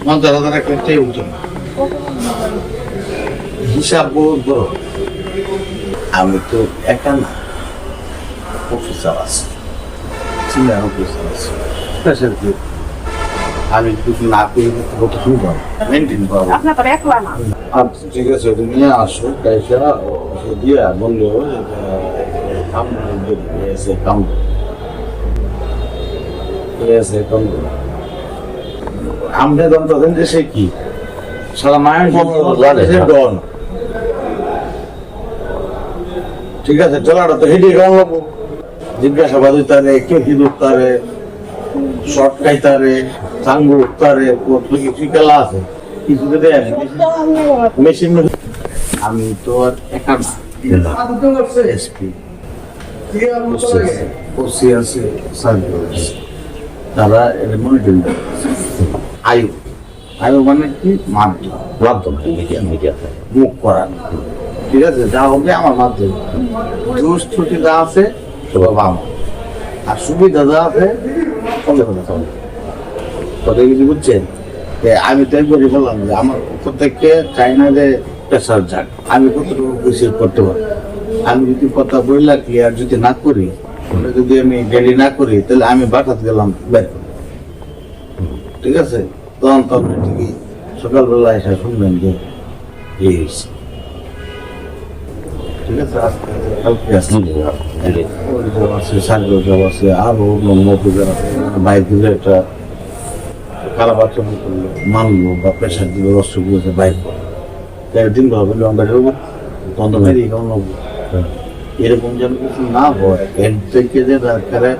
50,000 একটা চাই উঠে না। হিসাব বহুত বড়। আমি তো একা না, অফিসার আছে, সিনিয়র অফিসার আছে, স্পেশাল কি আমি কিছু না করি কত শুনবো মেনটেন করবো। আচ্ছা ঠিক আছে, তুমি নিয়ে আসো পয়সা দিয়ে বললো আমরা জানতেন যে সে কি সারা মায়ের ডন। ঠিক আছে, চলাটা তো হেঁটে গান লাগবো, জিজ্ঞাসাবাদ হইতারে, কে কি ধরতারে, শর্ট খাইতারে, চাঙ্গু উঠতারে, কিছু খেলা আছে কিছু মেশিন। আমি তো আর একা না, এসপি ওসি আছে, সার্কেল আছে, তারা এটা মনিটরিং আয়ু আয়ু মানে কি মাধ্যম মুখ করার। ঠিক আছে, যা হবে আমার মাধ্যমে, দোষ ত্রুটি যা আছে সব আমার, আর সুবিধা যা আছে কথা কিছু বুঝছেন। আমি তো একবারই বললাম যে আমার উপর থেকে চাই না যে প্রেশার যাক, আমি কতটুকু রিসিভ করতে পারি। আমি যদি কথা বললাম ক্লিয়ার যদি না করি, যদি আমি রেডি না করি, তাহলে আমি বাটাতে গেলাম বের। ঠিক আছে, তখন তখন ঠিকই সকালবেলা এসে শুনবেন যে এই হয়েছে। ঠিক আছে, কালকে আছে সার্কেল জব আছে, আরো বাইক দিলে একটা খারাপ আচরণ করলো, মানলো বা প্রেশার দিল, রস্ত দিয়েছে বাইক দিন ভাবে আমরা তখন মেরিয়ে কেমন নেবো। এরকম যেন কিছু না হয়, এর থেকে যে দরকারে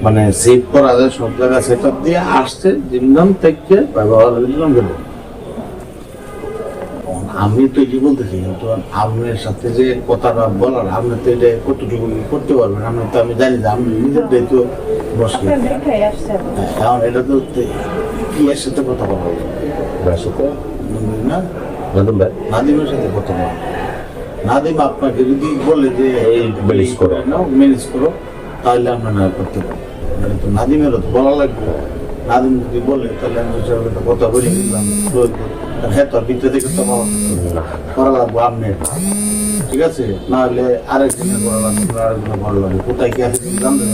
মানে সেভ করা যায় সব জায়গায় সেট আপ দিয়ে আসছে দিনদাম থেকে ব্যবহার গেল। আমি তো কি বলতেছি, কিন্তু আপনার সাথে যে কথাটা বলার আপনি তো এটা কতটুকু করতে পারবেন, আমি তো আমি জানি যে আপনি নিজের দায়িত্ব বসে এখন এটা তো এর সাথে কথা বলা না, নাদিমের সাথে কথা বলা। নাদিম আপনাকে যদি বলে যে ম্যানেজ করো, তাহলে আমরা না করতে পারবো। নাদিমেরও তো বলা লাগবে। নাদিম যদি বলে তাহলে আমি কথা বলে দিলাম, হ্যাঁ তোর ভিতরে থেকে তো করা লাগবো আপনি। ঠিক আছে, নাহলে আরেকজনের করা লাগবে, আরেকজনের ভালো লাগবে, কোথায় কি আছে জানতে